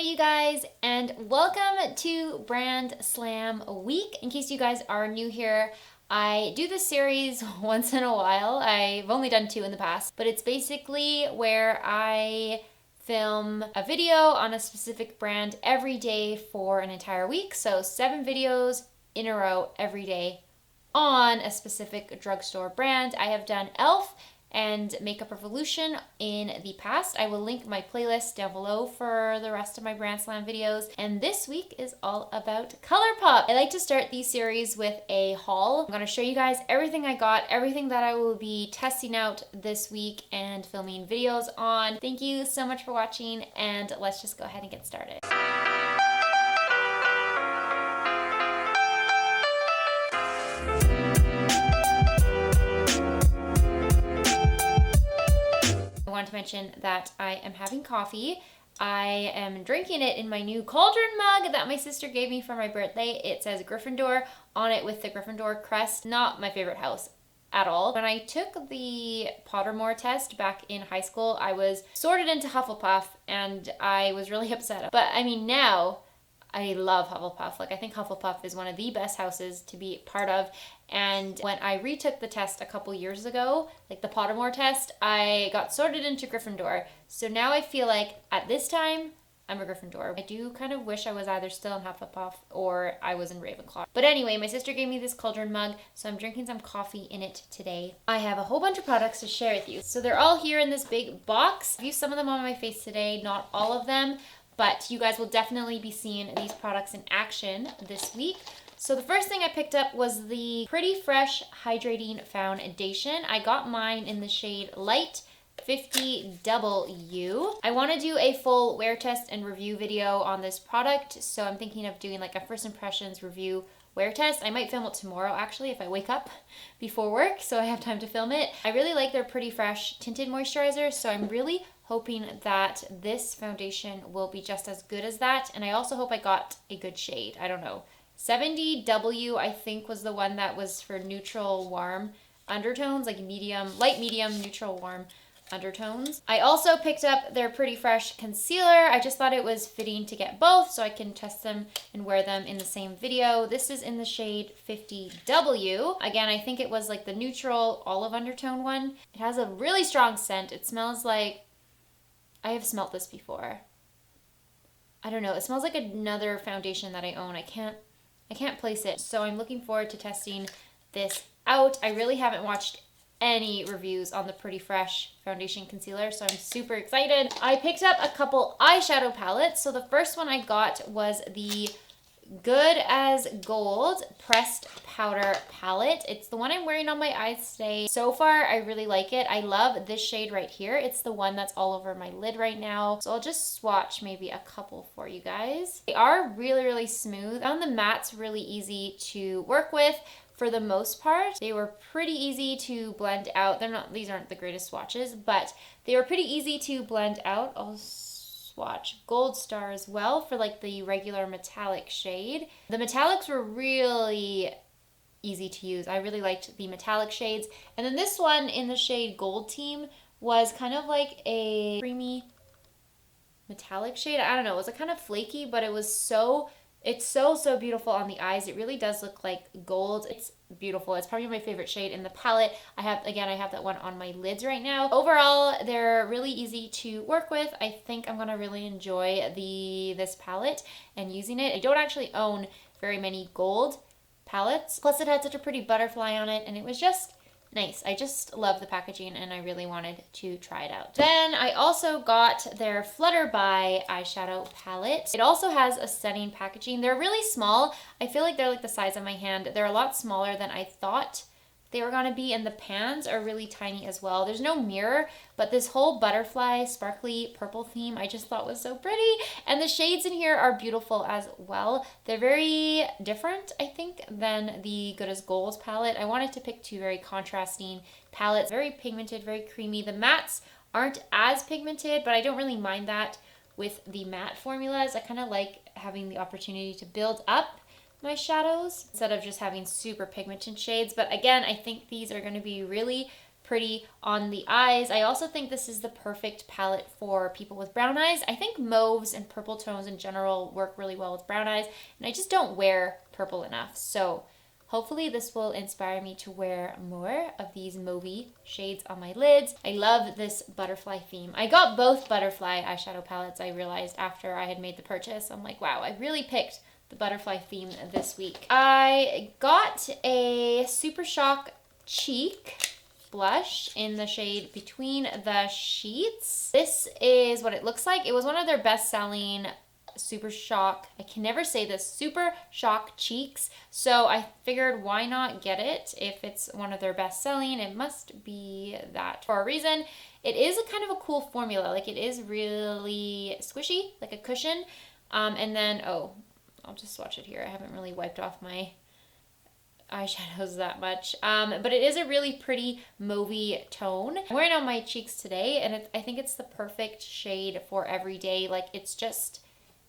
you guys, and welcome to Brand Slam Week. In case you guys are new here, I do this series once in a while. I've only done 2 in the past, but it's basically where I film a video on a specific brand every day for an entire week. So 7 videos in a row every day on a specific drugstore brand. I have done e.l.f. and Makeup Revolution in the past. I will link my playlist down below for the rest of my Brand Slam videos. And this week is all about ColourPop. I like to start these series with a haul. I'm gonna show you guys everything I got, everything that I will be testing out this week and filming videos on. Thank you so much for watching, and let's just go ahead and get started. I want to mention that I am having coffee. I am drinking it in my new cauldron mug that my sister gave me for my birthday. It says Gryffindor on it with the Gryffindor crest. Not my favorite house at all. When I took the Pottermore test back in high school, I was sorted into Hufflepuff and I was really upset. But I mean, now I love Hufflepuff. Like, I think Hufflepuff is one of the best houses to be part of. And when I retook the test a couple years ago, like the Pottermore test, I got sorted into Gryffindor. So now I feel like at this time, I'm a Gryffindor. I do kind of wish I was either still in Hufflepuff or I was in Ravenclaw. But anyway, my sister gave me this cauldron mug, so I'm drinking some coffee in it today. I have a whole bunch of products to share with you. So they're all here in this big box. I've used some of them on my face today, not all of them, but you guys will definitely be seeing these products in action this week. So the first thing I picked up was the Pretty Fresh Hydrating Foundation. I got mine in the shade Light 50W. I want to do a full wear test and review video on this product, so I'm thinking of doing like a first impressions review wear test. I might film it tomorrow actually if I wake up before work, so I have time to film it. I really like their Pretty Fresh tinted moisturizer, so I'm really hoping that this foundation will be just as good as that. And I also hope I got a good shade. I don't know. 70W I think was the one that was for neutral warm undertones, like medium, light medium, neutral warm undertones. I also picked up their Pretty Fresh concealer. I just thought it was fitting to get both so I can test them and wear them in the same video. This is in the shade 50W. Again, I think it was like the neutral olive undertone one. It has a really strong scent. It smells like, I have smelt this before. I don't know, it smells like another foundation that I own. I can't place it. So I'm looking forward to testing this out. I really haven't watched any reviews on the Pretty Fresh foundation concealer, so I'm super excited. I picked up a couple eyeshadow palettes. So the first one I got was the Good as Gold Pressed Powder Palette. It's the one I'm wearing on my eyes today. So far, I really like it. I love this shade right here. It's the one that's all over my lid right now. So I'll just swatch maybe a couple for you guys. They are really, really smooth. I found the mattes really easy to work with. For the most part, they were pretty easy to blend out. These aren't the greatest swatches, but they were pretty easy to blend out. I'll swatch Gold Star as well for like the regular metallic shade. The metallics were really easy to use. I really liked the metallic shades. And then this one in the shade Gold Team was kind of like a creamy metallic shade. I don't know, it was kind of flaky, but it's so beautiful on the eyes. It really does look like gold. It's beautiful. It's probably my favorite shade in the palette. I have that one on my lids right now. Overall, they're really easy to work with. I think I'm gonna really enjoy this palette and using it. I don't actually own very many gold palettes. Plus it had such a pretty butterfly on it, and it was just nice. I just love the packaging and I really wanted to try it out. Then I also got their Flutter By eyeshadow palette. It also has a stunning packaging. They're really small. I feel like they're like the size of my hand. They're a lot smaller than I thought they were gonna be, and the pans are really tiny as well. There's no mirror, but this whole butterfly sparkly purple theme I just thought was so pretty, and the shades in here are beautiful as well. They're very different, I think, than the Good as Gold palette. I wanted to pick 2 very contrasting palettes, very pigmented, very creamy. The mattes aren't as pigmented, but I don't really mind that with the matte formulas. I kind of like having the opportunity to build up my shadows instead of just having super pigmented shades. But again, I think these are going to be really pretty on the eyes. I also think this is the perfect palette for people with brown eyes. I think mauves and purple tones in general work really well with brown eyes, and I just don't wear purple enough. So hopefully this will inspire me to wear more of these mauvey shades on my lids. I love this butterfly theme. I got both butterfly eyeshadow palettes, I realized after I had made the purchase. I'm like, wow, I really picked the butterfly theme this week. I got a Super Shock Cheek blush in the shade Between the Sheets. This is what it looks like. It was one of their best-selling Super Shock, I can never say this, Super Shock Cheeks. So I figured why not get it if it's one of their best selling. It must be that for a reason. It is a kind of a cool formula. Like it is really squishy, like a cushion. And then, oh, I'll just swatch it here. I haven't really wiped off my eyeshadows that much. But it is a really pretty mauvey tone. I'm wearing it on my cheeks today, and I think it's the perfect shade for every day. Like it's just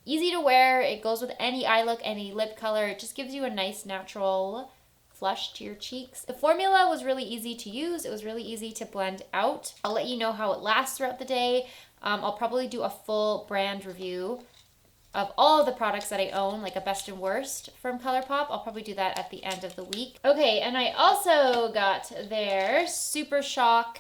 easy to wear. It goes with any eye look, any lip color. It just gives you a nice natural flush to your cheeks. The formula was really easy to use. It was really easy to blend out. I'll let you know how it lasts throughout the day. I'll probably do a full brand review of all of the products that I own, like a best and worst from ColourPop. I'll probably do that at the end of the week. Okay, and I also got their Super Shock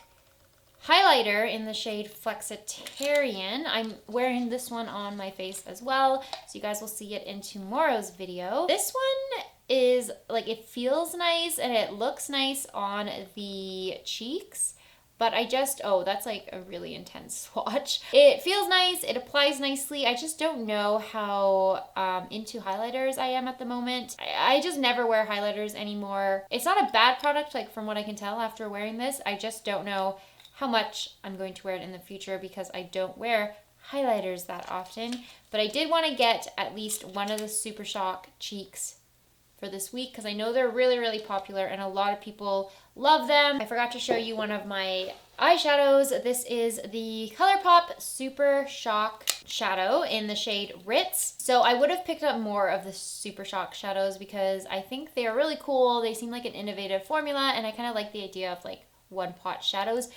highlighter in the shade Flexitarian. I'm wearing this one on my face as well, so you guys will see it in tomorrow's video. This one is like, it feels nice and it looks nice on the cheeks, but I just, oh, that's like a really intense swatch. It feels nice, it applies nicely. I just don't know how into highlighters I am at the moment. I just never wear highlighters anymore. It's not a bad product, like from what I can tell after wearing this. I just don't know how much I'm going to wear it in the future because I don't wear highlighters that often. But I did want to get at least one of the Super Shock cheeks for this week because I know they're really, really popular and a lot of people love them. I forgot to show you one of my eyeshadows. This is the ColourPop Super Shock Shadow in the shade Ritz. So I would have picked up more of the Super Shock shadows because I think they are really cool. They seem like an innovative formula, and I kind of like the idea of like one pot shadows.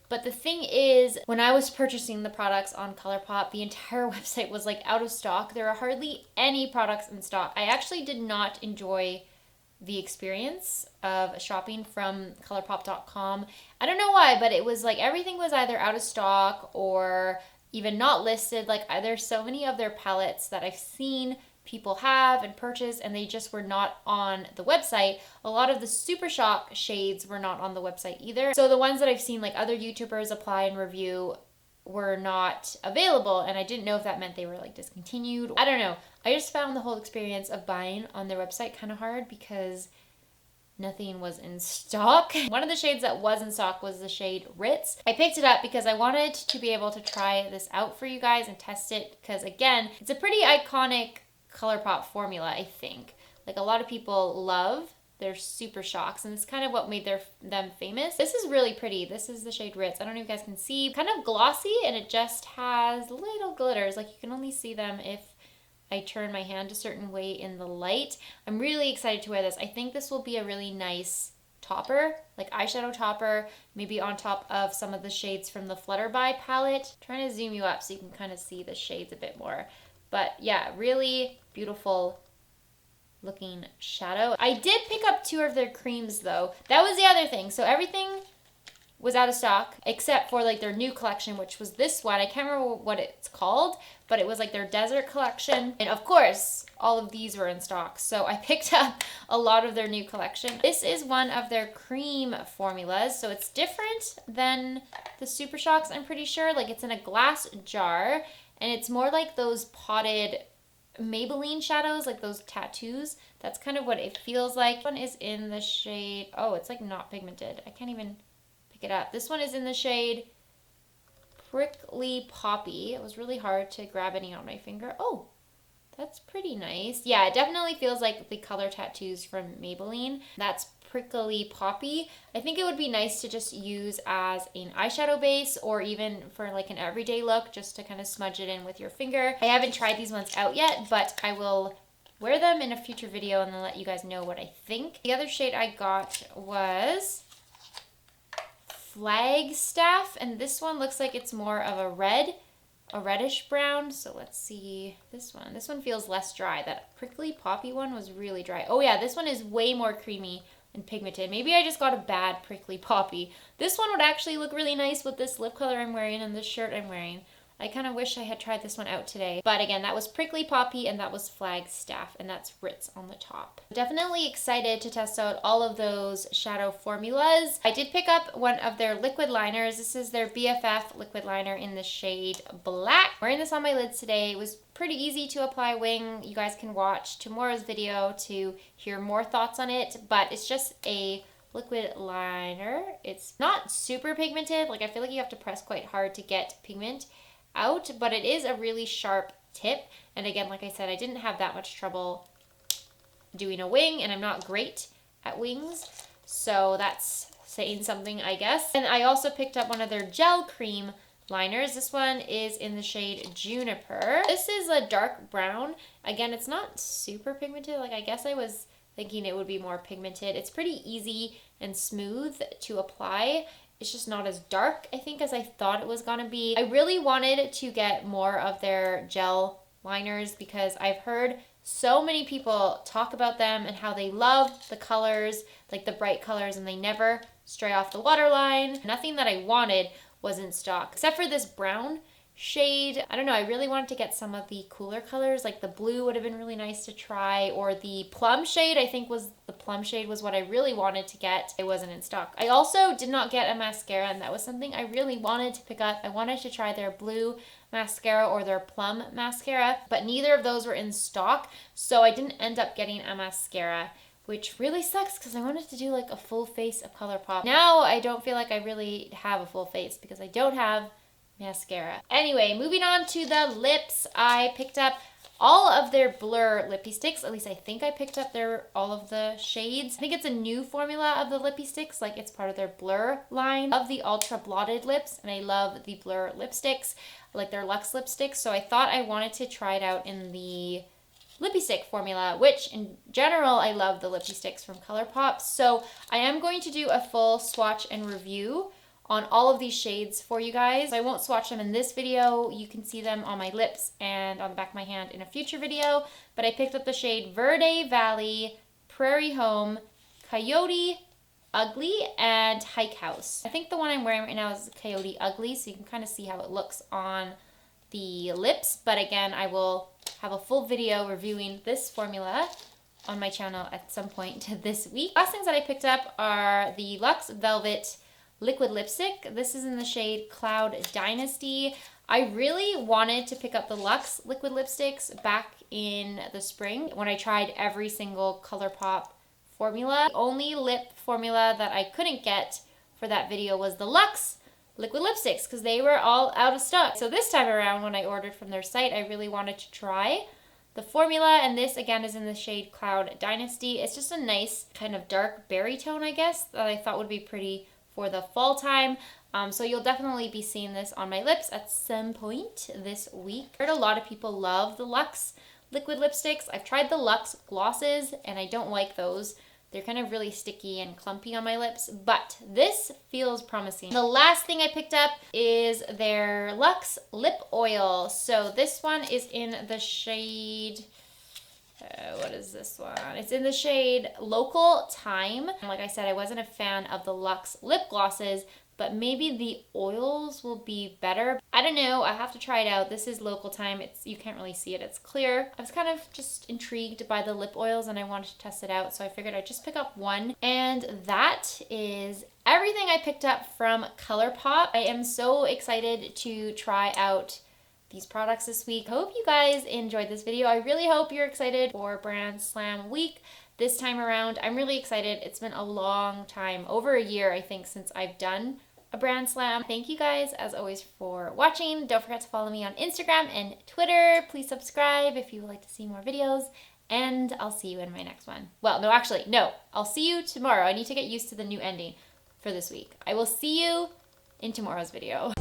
But the thing is, when I was purchasing the products on ColourPop, the entire website was like out of stock. There are hardly any products in stock. I actually did not enjoy the experience of shopping from ColourPop.com. I don't know why, but it was like everything was either out of stock or even not listed. Like there's so many of their palettes that I've seen people have and purchase, and they just were not on the website. A lot of the Super Shock shades were not on the website either. So the ones that I've seen like other YouTubers apply and review were not available, and I didn't know if that meant they were like discontinued. I don't know. I just found the whole experience of buying on their website kind of hard because nothing was in stock. One of the shades that was in stock was the shade Ritz. I picked it up because I wanted to be able to try this out for you guys and test it because, again, it's a pretty iconic ColourPop formula, I think. Like a lot of people love their Super Shocks, and it's kind of what made them famous. This is really pretty. This is the shade Ritz. I don't know if you guys can see. Kind of glossy, and it just has little glitters. Like you can only see them if I turn my hand a certain way in the light. I'm really excited to wear this. I think this will be a really nice topper, like eyeshadow topper, maybe on top of some of the shades from the Flutter By palette. I'm trying to zoom you up so you can kind of see the shades a bit more. But yeah, really beautiful looking shadow. I did pick up 2 of their creams though. That was the other thing. So everything was out of stock except for like their new collection, which was this one. I can't remember what it's called, but it was like their desert collection. And of course, all of these were in stock. So I picked up a lot of their new collection. This is one of their cream formulas. So it's different than the Super Shocks, I'm pretty sure. Like it's in a glass jar. And it's more like those potted Maybelline shadows, like those tattoos. That's kind of what it feels like. This one is in the shade, oh, it's like not pigmented. I can't even pick it up. This one is in the shade Prickly Poppy. It was really hard to grab any on my finger. Oh, that's pretty nice. Yeah, it definitely feels like the color tattoos from Maybelline. That's Prickly Poppy. I think it would be nice to just use as an eyeshadow base or even for like an everyday look, just to kind of smudge it in with your finger. I haven't tried these ones out yet, but I will wear them in a future video and then let you guys know what I think. The other shade I got was Flagstaff, and this one looks like it's more of a reddish brown. So let's see this one. This one feels less dry. That prickly poppy one was really dry. Oh yeah, this one is way more creamy and pigmented. Maybe I just got a bad prickly poppy. This one would actually look really nice with this lip color I'm wearing and this shirt I'm wearing. I kind of wish I had tried this one out today. But again, that was Prickly Poppy and that was Flagstaff, and that's Ritz on the top. Definitely excited to test out all of those shadow formulas. I did pick up one of their liquid liners. This is their BFF liquid liner in the shade Black. Wearing this on my lids today. It was pretty easy to apply wing. You guys can watch tomorrow's video to hear more thoughts on it, but it's just a liquid liner. It's not super pigmented. Like, I feel like you have to press quite hard to get pigment out, but it is a really sharp tip. And again, like I said, I didn't have that much trouble doing a wing, and I'm not great at wings, so that's saying something, I guess. And I also picked up one of their gel cream liners. This one is in the shade Juniper. This is a dark brown. Again, it's not super pigmented. Like, I guess I was thinking it would be more pigmented. It's pretty easy and smooth to apply. It's just not as dark, I think, as I thought it was gonna be. I really wanted to get more of their gel liners because I've heard so many people talk about them and how they love the colors, like the bright colors, and they never stray off the waterline. Nothing that I wanted was in stock, except for this brown shade. I don't know, I really wanted to get some of the cooler colors, like the blue would have been really nice to try, or the plum shade. I think the plum shade was what I really wanted to get. It wasn't in stock. I also did not get a mascara, and that was something I really wanted to pick up. I wanted to try their blue mascara or their plum mascara, but neither of those were in stock, so I didn't end up getting a mascara, which really sucks because I wanted to do like a full face of ColourPop. Now I don't feel like I really have a full face because I don't have mascara. Anyway, moving on to the lips. I picked up all of their Blur Lippie Stix. At least I think I picked up all of the shades. I think it's a new formula of the Lippie Stix, like it's part of their Blur line. I love the ultra blotted lips, and I love the Blur lipsticks, like their Luxe lipsticks. So I thought I wanted to try it out in the Lippie Stick formula, which in general, I love the Lippie Sticks from ColourPop. So I am going to do a full swatch and review on all of these shades for you guys. I won't swatch them in this video. You can see them on my lips and on the back of my hand in a future video, but I picked up the shade Verde Valley, Prairie Home, Coyote Ugly, and Hike House. I think the one I'm wearing right now is Coyote Ugly, so you can kind of see how it looks on the lips, but again, I will have a full video reviewing this formula on my channel at some point this week. Last things that I picked up are the Luxe Velvet liquid lipstick. This is in the shade Cloud Dynasty. I really wanted to pick up the Luxe liquid lipsticks back in the spring when I tried every single ColourPop formula. The only lip formula that I couldn't get for that video was the Luxe liquid lipsticks because they were all out of stock. So this time around when I ordered from their site, I really wanted to try the formula, and this again is in the shade Cloud Dynasty. It's just a nice kind of dark berry tone, I guess, that I thought would be pretty for the fall time. So you'll definitely be seeing this on my lips at some point this week. I heard a lot of people love the Luxe liquid lipsticks. I've tried the Luxe glosses and I don't like those. They're kind of really sticky and clumpy on my lips, but this feels promising. The last thing I picked up is their Luxe lip oil. So this one is in the shade, what is this one? It's in the shade Local Time. Like I said, I wasn't a fan of the Luxe lip glosses, but maybe the oils will be better. I don't know, I have to try it out. This is Local Time. You can't really see it, it's clear. I was kind of just intrigued by the lip oils and I wanted to test it out, so I figured I'd just pick up one. And that is everything I picked up from ColourPop. I am so excited to try out these products this week. Hope you guys enjoyed this video. I really hope you're excited for Brand Slam Week this time around. I'm really excited. It's been a long time, over a year I think, since I've done a Brand Slam. Thank you guys as always for watching. Don't forget to follow me on Instagram and Twitter. Please subscribe if you would like to see more videos, and I'll see you in my next one. Well, no, actually, no. I'll see you tomorrow. I need to get used to the new ending for this week. I will see you in tomorrow's video.